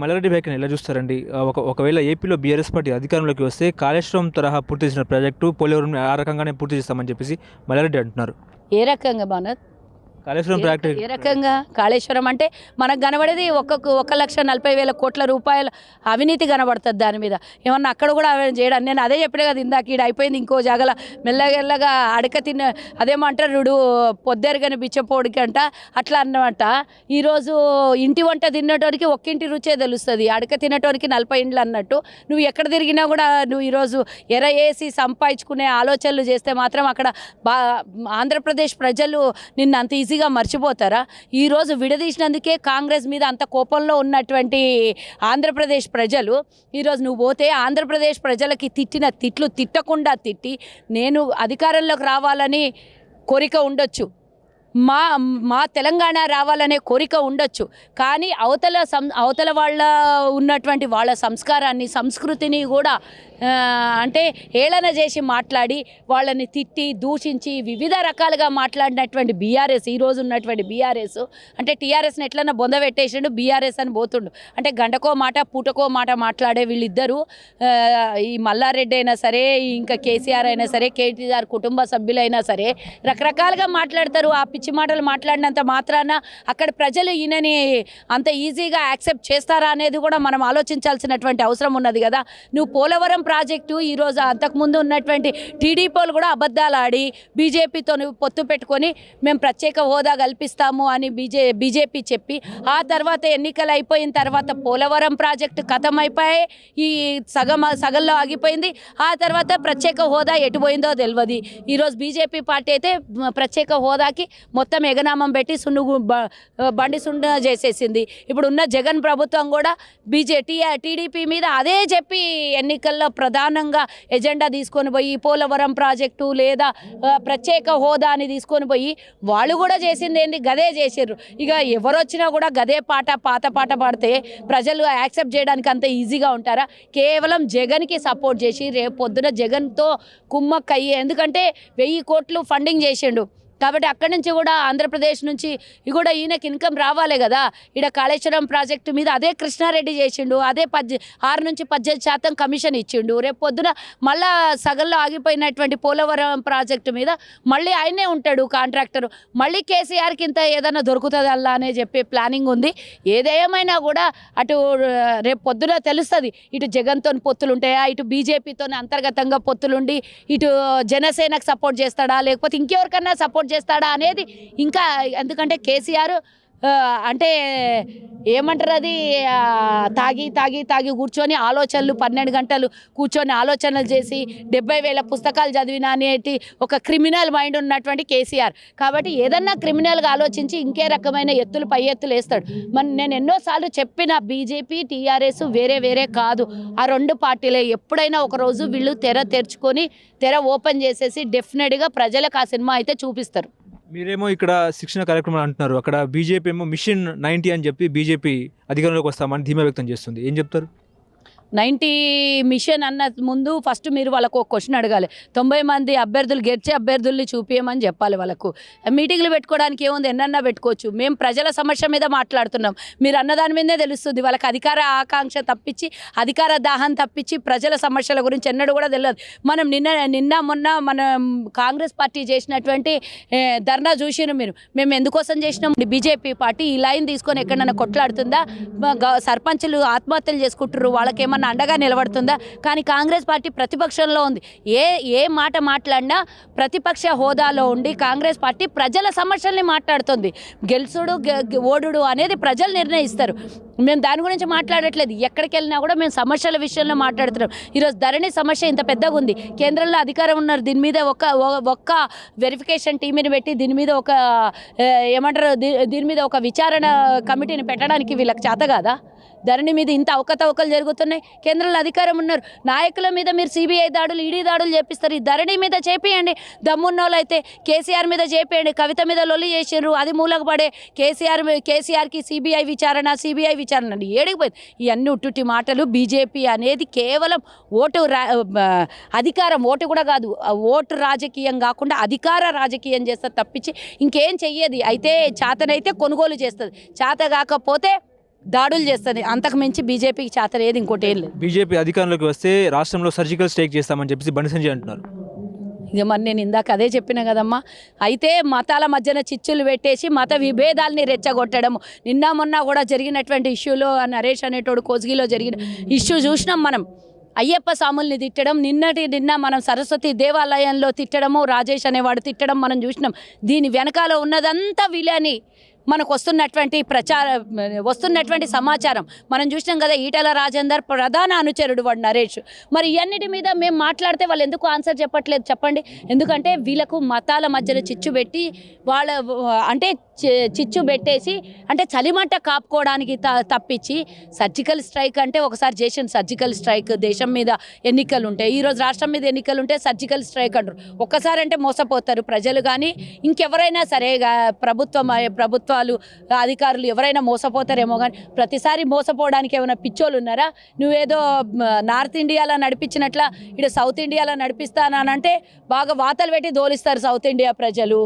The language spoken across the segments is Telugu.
మల్లారెడ్డి వ్యాఖ్యను ఎలా చూస్తారండి? ఒకవేళ ఏపీలో బీఆర్ఎస్ పార్టీ అధికారంలోకి వస్తే కాళేశ్వరం తరహా పూర్తి చేసిన ప్రాజెక్టు పోలవరం ఆ రకంగానే పూర్తి చేస్తామని చెప్పేసి మల్లారెడ్డి అంటున్నారు. ఏ రకంగా భానత్? కాళేశ్వరం ప్రాజెక్టు ఏ రకంగా? కాళేశ్వరం అంటే మనకు కనబడేది 1,40,40,000 కోట్ల రూపాయల అవినీతి కనబడుతుంది దాని మీద. ఏమన్నా అక్కడ కూడా చేయడం, నేను అదే చెప్పిన కదా ఇందాక, ఈడ అయిపోయింది ఇంకో జాగల మెల్లగెల్లగా అడక తిన్న అదేమంటారు చూడు, పొద్దెరగని బిచ్చపోడికి అంట, అట్లా అన్నమాట. ఈరోజు ఇంటి వంట తిన్నటోడికి ఒక్కింటి రుచే తెలుస్తుంది, అడక తినటోడికి 40 ఇండ్లు అన్నట్టు. నువ్వు ఎక్కడ తిరిగినా కూడా నువ్వు ఈరోజు ఎర వేసి సంపాదించుకునే ఆలోచనలు చేస్తే మాత్రం అక్కడ ఆంధ్రప్రదేశ్ ప్రజలు నిన్ను అంత ఈజీగా మర్చిపోతారా? ఈరోజు విడదీసినందుకే కాంగ్రెస్ మీద అంత కోపంలో ఉన్నటువంటి ఆంధ్రప్రదేశ్ ప్రజలు ఈరోజు నువ్వు పోతే ఆంధ్రప్రదేశ్ ప్రజలకి తిట్టిన తిట్లు తిట్టకుండా తిట్టి, నేను అధికారంలోకి రావాలని కోరిక ఉండొచ్చు, మా తెలంగాణ రావాలనే కోరిక ఉండొచ్చు, కానీ అవతల వాళ్ళ ఉన్నటువంటి వాళ్ళ సంస్కారాన్ని సంస్కృతిని కూడా అంటే హేళన చేసి మాట్లాడి వాళ్ళని తిట్టి దూషించి వివిధ రకాలుగా మాట్లాడినటువంటి బీఆర్ఎస్, ఈరోజు ఉన్నటువంటి బీఆర్ఎస్ అంటే టీఆర్ఎస్ని ఎట్లన్నా బొందబెట్టేసిండు, బీఆర్ఎస్ అని పోతుండు. అంటే గంటకో మాట పూటకో మాట మాట్లాడే వీళ్ళిద్దరూ, ఈ మల్లారెడ్డి అయినా సరే, ఇంకా కేసీఆర్ అయినా సరే, కేటీఆర్ కుటుంబ సభ్యులైనా సరే రకరకాలుగా మాట్లాడతారు. ఆ పిచ్చి మాటలు మాట్లాడినంత మాత్రాన అక్కడ ప్రజలు ఈయనని అంత ఈజీగా యాక్సెప్ట్ చేస్తారా అనేది కూడా మనం ఆలోచించాల్సినటువంటి అవసరం ఉన్నది కదా. నువ్వు పోలవరం ప్రాజెక్టు ఈరోజు అంతకుముందు ఉన్నటువంటి టీడీపీలు కూడా అబద్ధాలు ఆడి బీజేపీతో పొత్తు పెట్టుకొని మేము ప్రత్యేక హోదా కల్పిస్తాము అని బీజేపీ చెప్పి, ఆ తర్వాత ఎన్నికలు అయిపోయిన తర్వాత పోలవరం ప్రాజెక్టు ఖతం అయిపోయి ఈ సగంలో ఆగిపోయింది. ఆ తర్వాత ప్రత్యేక హోదా ఎటుపోయిందో తెలియదు. ఈరోజు బీజేపీ పార్టీ అయితే ప్రత్యేక హోదాకి మొత్తం ఎగనామం పెట్టి బండి సుండు చేసేసింది. ఇప్పుడు ఉన్న జగన్ ప్రభుత్వం కూడా టీడీపీ మీద అదే చెప్పి ఎన్నికల్లో ప్రధానంగా ఎజెండా తీసుకొని పోయి పోలవరం ప్రాజెక్టు లేదా ప్రత్యేక హోదా అని తీసుకొని పోయి వాళ్ళు కూడా చేసింది ఏంది, గదే చేసారు. ఇక ఎవరు వచ్చినా కూడా గదే పాత పాట పాడితే ప్రజలు యాక్సెప్ట్ చేయడానికి అంత ఈజీగా ఉంటారా? కేవలం జగన్కి సపోర్ట్ చేసి రేపు పొద్దున జగన్తో కుమ్మక్కయ్యి, ఎందుకంటే 1000 కోట్లు ఫండింగ్ చేసిండు కాబట్టి అక్కడి నుంచి కూడా ఆంధ్రప్రదేశ్ నుంచి కూడా ఈయనకి ఇన్కమ్ రావాలి కదా. ఇక్కడ కాళేశ్వరం ప్రాజెక్టు మీద అదే కృష్ణారెడ్డి చేసిండు, అదే 6 నుంచి 18% కమిషన్ ఇచ్చిండు. రేపు పొద్దున మళ్ళా సగంలో ఆగిపోయినటువంటి పోలవరం ప్రాజెక్టు మీద మళ్ళీ ఆయనే ఉంటాడు కాంట్రాక్టర్. మళ్ళీ కేసీఆర్కి ఇంత ఏదైనా దొరుకుతుంది అలా అనే చెప్పే ప్లానింగ్ ఉంది. ఏదేమైనా కూడా అటు రేపు పొద్దున తెలుస్తుంది, ఇటు జగన్తో పొత్తులు ఉంటాయా, ఇటు బీజేపీతో అంతర్గతంగా పొత్తులుండి ఇటు జనసేనకు సపోర్ట్ చేస్తాడా లేకపోతే ఇంకెవరికన్నా సపోర్ట్ చేస్తాడా అనేది ఇంకా. ఎందుకంటే కేసీఆర్ అంటే ఏమంటారు, అది తాగి కూర్చొని ఆలోచనలు 12 గంటలు కూర్చొని ఆలోచనలు చేసి 70,000 పుస్తకాలు చదివిన అనేటి ఒక క్రిమినల్ మైండ్ ఉన్నటువంటి కేసీఆర్. కాబట్టి ఏదన్నా క్రిమినల్గా ఆలోచించి ఇంకే రకమైన పై ఎత్తులు వేస్తాడు. నేను ఎన్నోసార్లు చెప్పిన బీజేపీ టీఆర్ఎస్ వేరే కాదు, ఆ 2 పార్టీలే. ఎప్పుడైనా ఒకరోజు వీళ్ళు తెర ఓపెన్ చేసేసి డెఫినెట్గా ప్రజలకు ఆ సినిమా అయితే చూపిస్తారు. మీరేమో ఇక్కడ శిక్షణ కార్యక్రమాలు అంటున్నారు, అక్కడ బీజేపీ ఏమో మిషన్ 90 అని చెప్పి బీజేపీ అధికారంలోకి వస్తామని ధీమా వ్యక్తం చేస్తుంది. ఏం చెప్తారు? 90 మిషన్ అన్న ముందు ఫస్ట్ మీరు వాళ్ళకు ఒక క్వశ్చన్ అడగాలి. 90 మంది అభ్యర్థులు గెలిచే అభ్యర్థుల్ని చూపించమని చెప్పాలి వాళ్ళకు. మీటింగ్లు పెట్టుకోవడానికి ఏముంది, ఎన్నన్నా పెట్టుకోవచ్చు. మేము ప్రజల సమస్య మీద మాట్లాడుతున్నాం, మీరు అన్నదాని మీదే తెలుస్తుంది. వాళ్ళకి అధికార ఆకాంక్ష తప్పించి, అధికార దాహం తప్పించి ప్రజల సమస్యల గురించి ఎన్నడూ కూడా తెలియదు. మనం మొన్న మన కాంగ్రెస్ పార్టీ చేసినటువంటి ధర్నా చూసినాం. మేము ఎందుకోసం చేసినాం? బీజేపీ పార్టీ ఈ లైన్ తీసుకొని ఎక్కడన్నా కొట్లాడుతుందా? సర్పంచులు ఆత్మహత్యలు చేసుకుంటారు, వాళ్ళకేమన్నా అండగా నిలబడుతుందా? కానీ కాంగ్రెస్ పార్టీ ప్రతిపక్షంలో ఉంది. ఏ మాట మాట్లాడినా ప్రతిపక్ష హోదాలో ఉండి కాంగ్రెస్ పార్టీ ప్రజల సమస్యల్ని మాట్లాడుతుంది. గెలుసుడు ఓడుడు అనేది ప్రజలు నిర్ణయిస్తారు. మేము దాని గురించి మాట్లాడట్లేదు. ఎక్కడికి వెళ్ళినా కూడా మేము సమస్యల విషయంలో మాట్లాడుతున్నాం. ఈరోజు ధరణి సమస్య ఇంత పెద్దగా ఉంది, కేంద్రంలో అధికారం ఉన్నారు, దీని మీద ఒక్క వెరిఫికేషన్ టీంని పెట్టి దీని మీద దీని మీద ఒక విచారణ కమిటీని పెట్టడానికి వీళ్ళకి చేత కాదా? ధరణి మీద ఇంత అవకతవకలు జరుగుతున్నాయి, కేంద్రంలో అధికారం ఉన్నారు, నాయకుల మీద మీరు సిబిఐ దాడులు ఈడీ దాడులు చేపిస్తారు. ఈ ధరణి మీద చేపియండి, దమ్మున్నోళ్ళు అయితే కేసీఆర్ మీద చేపియండి. కవిత మీద లొల్లి చేసారు, అది మూలకు పడే కేసీఆర్కి సిబిఐ విచారణ అండి ఏడిగిపోయింది. ఇవన్నీ ఉట్టుటి మాటలు. బీజేపీ అనేది కేవలం అధికారం, ఓటు కూడా కాదు, ఓటు రాజకీయం కాకుండా అధికార రాజకీయం చేస్తుంది తప్పించి ఇంకేం చెయ్యేది. అయితే చేతనైతే కొనుగోలు చేస్తుంది, చేత కాకపోతే దాడులు చేస్తుంది. అంతకు మించి బీజేపీకి చేతలేదు ఇంకోటి ఏం లేదు. బీజేపీ అధికారంలోకి వస్తే రాష్ట్రంలో సర్జికల్ స్ట్రైక్ చేస్తామని చెప్పేసి బండి సంజయ్ అంటున్నారు. ఇక మరి నేను ఇందాక అదే చెప్పిన కదమ్మా. అయితే మతాల మధ్యన చిచ్చులు పెట్టేసి మత విభేదాలని రెచ్చగొట్టడము. నిన్న మొన్న కూడా జరిగినటువంటి ఇష్యూలో నరేష్ అనేటోడు కోసిగిలో జరిగిన ఇష్యూ చూసినాం మనం. అయ్యప్ప స్వాముల్ని తిట్టడం, నిన్న మనం సరస్వతి దేవాలయంలో తిట్టడము, రాజేష్ అనేవాడు తిట్టడం మనం చూసినాం. దీని వెనకాల ఉన్నదంతా వీళ్ళని మనకు వస్తున్నటువంటి సమాచారం మనం చూసినాం కదా. ఈటల రాజేందర్ ప్రధాన అనుచరుడు వాడు నరేష్. మరి ఇవన్నిటి మీద మేము మాట్లాడితే వాళ్ళు ఎందుకు ఆన్సర్ చెప్పట్లేదు చెప్పండి? ఎందుకంటే వీళ్ళకు మతాల మధ్యలో చిచ్చు పెట్టి వాళ్ళ అంటే చిచ్చు పెట్టేసి అంటే చలిమంట కాపుకోవడానికి తప్పించి సర్జికల్ స్ట్రైక్ అంటే ఒకసారి చేసిన సర్జికల్ స్ట్రైక్ దేశం మీద ఎన్నికలు ఉంటాయి, ఈరోజు రాష్ట్రం మీద ఎన్నికలు ఉంటే సర్జికల్ స్ట్రైక్ అంటారు. ఒక్కసారి అంటే మోసపోతారు ప్రజలు, కానీ ఇంకెవరైనా సరే ప్రభుత్వాలు అధికారులు ఎవరైనా మోసపోతారేమో, కానీ ప్రతిసారి మోసపోవడానికి ఏమైనా పిచ్చోళ్ళు ఉన్నారా? నువ్వేదో నార్త్ ఇండియాలో నడిపించినట్ల ఇక్కడ సౌత్ ఇండియాలో నడిపిస్తానంటే బాగా వాతలు పెట్టి దోలిస్తారు సౌత్ ఇండియా ప్రజలు.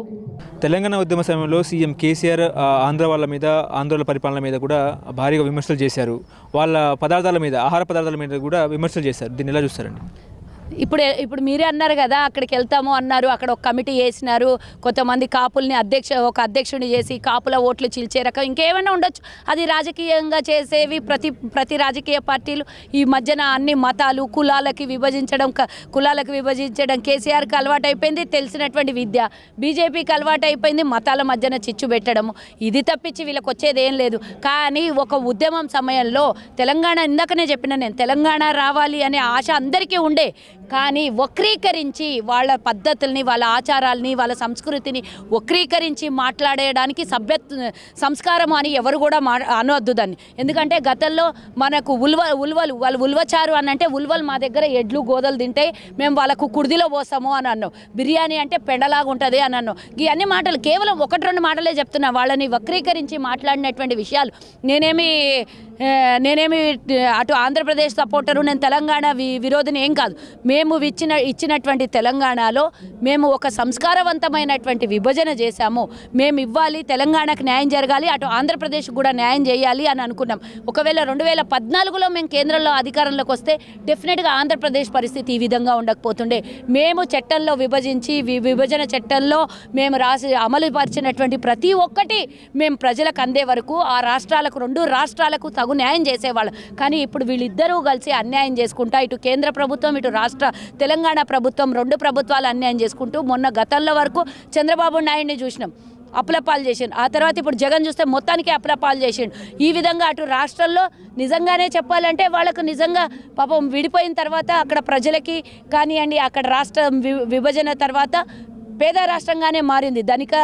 తెలంగాణ ఉద్యమ సమయంలో సీఎం కేసీఆర్ ఆంధ్ర వాళ్ళ మీద, ఆంధ్రుల పరిపాలన మీద కూడా భారీగా విమర్శలు చేశారు. వాళ్ళ ఆహార పదార్థాల మీద కూడా విమర్శలు చేశారు. దీన్ని ఎలా చూస్తారండి? ఇప్పుడు మీరే అన్నారు కదా, అక్కడికి వెళ్తాము అన్నారు. అక్కడ ఒక కమిటీ వేసినారు, కొంతమంది కాపుల్ని ఒక అధ్యక్షుడిని చేసి కాపుల ఓట్లు చీల్చే రకం ఇంకేమైనా ఉండొచ్చు. అది రాజకీయంగా చేసేవి ప్రతి రాజకీయ పార్టీలు ఈ మధ్యన అన్ని మతాలు కులాలకి విభజించడం కేసీఆర్కి అలవాటు అయిపోయింది, తెలిసినటువంటి విద్య. బీజేపీకి అలవాటు అయిపోయింది మతాల మధ్యన చిచ్చు పెట్టడము. ఇది తప్పించి వీళ్ళకి వచ్చేది ఏం లేదు. కానీ ఒక ఉద్యమం సమయంలో తెలంగాణ, ఇందాకనే చెప్పిన నేను, తెలంగాణ రావాలి అనే ఆశ అందరికీ ఉండే, కానీ వక్రీకరించి వాళ్ళ పద్ధతుల్ని, వాళ్ళ ఆచారాలని, వాళ్ళ సంస్కృతిని వక్రీకరించి మాట్లాడేయడానికి సంస్కారం అని ఎవరు కూడా అనవద్దు దాన్ని. ఎందుకంటే గతంలో మనకు వాళ్ళు ఉల్వచారు అని అంటే ఉల్వలు మా దగ్గర ఎడ్లు గోదలు తింటాయి, మేము వాళ్ళకు కుర్దిలో పోస్తాము అని అన్నాం. బిర్యానీ అంటే పెండలాగా ఉంటుంది అని అన్నాం. ఈ అన్ని మాటలు కేవలం 1-2 మాటలే చెప్తున్నా. వాళ్ళని వక్రీకరించి మాట్లాడినటువంటి విషయాలు నేనేమి అటు ఆంధ్రప్రదేశ్ సపోర్టరు, నేను తెలంగాణ విరోధిని ఏం కాదు. మేము ఇచ్చినటువంటి తెలంగాణలో మేము ఒక సంస్కారవంతమైనటువంటి విభజన చేశాము. మేము ఇవ్వాలి, తెలంగాణకు న్యాయం జరగాలి, అటు ఆంధ్రప్రదేశ్ కూడా న్యాయం చేయాలి అని అనుకున్నాం. ఒకవేళ 2014లో మేము కేంద్రంలో అధికారంలోకి వస్తే డెఫినెట్గా ఆంధ్రప్రదేశ్ పరిస్థితి ఈ విధంగా ఉండకపోతుండే. మేము చట్టంలో విభజించి విభజన చట్టంలో మేము అమలు పరిచినటువంటి ప్రతి ఒక్కటి మేము ప్రజలకు అందే వరకు ఆ రాష్ట్రాలకు 2 రాష్ట్రాలకు తగు న్యాయం చేసేవాళ్ళు. కానీ ఇప్పుడు వీళ్ళిద్దరూ కలిసి అన్యాయం చేసుకుంటా, ఇటు కేంద్ర ప్రభుత్వం ఇటు తెలంగాణ ప్రభుత్వం 2 ప్రభుత్వాలు అన్యాయం చేసుకుంటూ మొన్న గతంలో వరకు చంద్రబాబు నాయుడిని చూసినాం, అప్పులపాలు చేసిండు. ఆ తర్వాత ఇప్పుడు జగన్ చూస్తే మొత్తానికి అప్పులపాలు చేసిండు. ఈ విధంగా అటు రాష్ట్రంలో నిజంగానే చెప్పాలంటే వాళ్ళకు నిజంగా పాపం విడిపోయిన తర్వాత అక్కడ ప్రజలకి కానివ్వండి, అక్కడ రాష్ట్ర విభజన తర్వాత పేద రాష్ట్రంగానే మారింది. ధనిక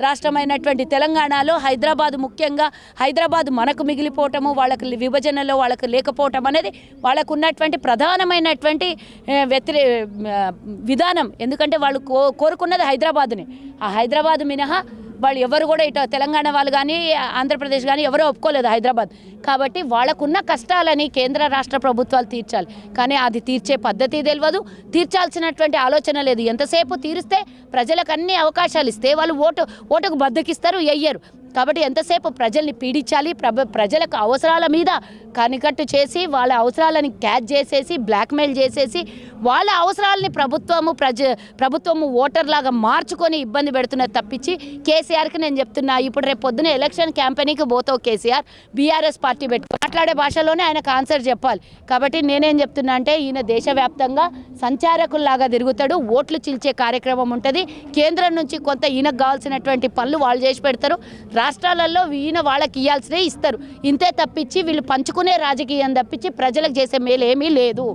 రాష్ట్రమైనటువంటి తెలంగాణలో ముఖ్యంగా హైదరాబాద్ మనకు మిగిలిపోవటము, వాళ్ళకి విభజనలో వాళ్ళకు లేకపోవటం అనేది వాళ్ళకు ఉన్నటువంటి ప్రధానమైనటువంటి విధానం. ఎందుకంటే వాళ్ళు కోరుకున్నది హైదరాబాద్ని. ఆ హైదరాబాద్ మినహా వాళ్ళు ఎవరు కూడా ఇటు తెలంగాణ వాళ్ళు కానీ ఆంధ్రప్రదేశ్ కానీ ఎవరో ఒప్పుకోలేదు హైదరాబాద్. కాబట్టి వాళ్ళకున్న కష్టాలని కేంద్ర రాష్ట్ర ప్రభుత్వాలు తీర్చాలి, కానీ అది తీర్చే పద్ధతి తెలియదు, తీర్చాల్సినటువంటి ఆలోచన లేదు. ఎంతసేపు తీరిస్తే ప్రజలకు అన్ని అవకాశాలు ఇస్తే వాళ్ళు ఓటుకు బద్దకిస్తారు, ఎయ్యరు. కాబట్టి ఎంతసేపు ప్రజల్ని పీడించాలి, ప్రజలకు అవసరాల మీద కనికట్టు చేసి వాళ్ళ అవసరాలని క్యాచ్ చేసేసి బ్లాక్మెయిల్ చేసేసి వాళ్ళ అవసరాలని ప్రభుత్వము ఓటర్లాగా మార్చుకొని ఇబ్బంది పెడుతున్నది తప్పించి కేసీఆర్కి నేను చెప్తున్నా, ఇప్పుడు రేపు పొద్దున ఎలక్షన్ క్యాంపెయినింగ్కి పోతావు కేసీఆర్, బీఆర్ఎస్ పార్టీ పెట్టుకో, మాట్లాడే భాషలోనే ఆయనకు ఆన్సర్ చెప్పాలి. కాబట్టి నేనేం చెప్తున్నా అంటే ఈయన దేశవ్యాప్తంగా సంచారకుల్లాగా తిరుగుతాడు, ఓట్లు చీల్చే కార్యక్రమం ఉంటుంది. కేంద్రం నుంచి కొంత ఈయనకు కావాల్సినటువంటి పనులు వాళ్ళు చేసి పెడతారు, రాష్ట్రాలలో ఈయన వాళ్ళకి ఇవ్వాల్సినవి ఇస్తారు. ఇంతే తప్పించి వీళ్ళు పంచుకునే రాజకీయం తప్పించి ప్రజలకు చేసే మేలు ఏమీ లేదు.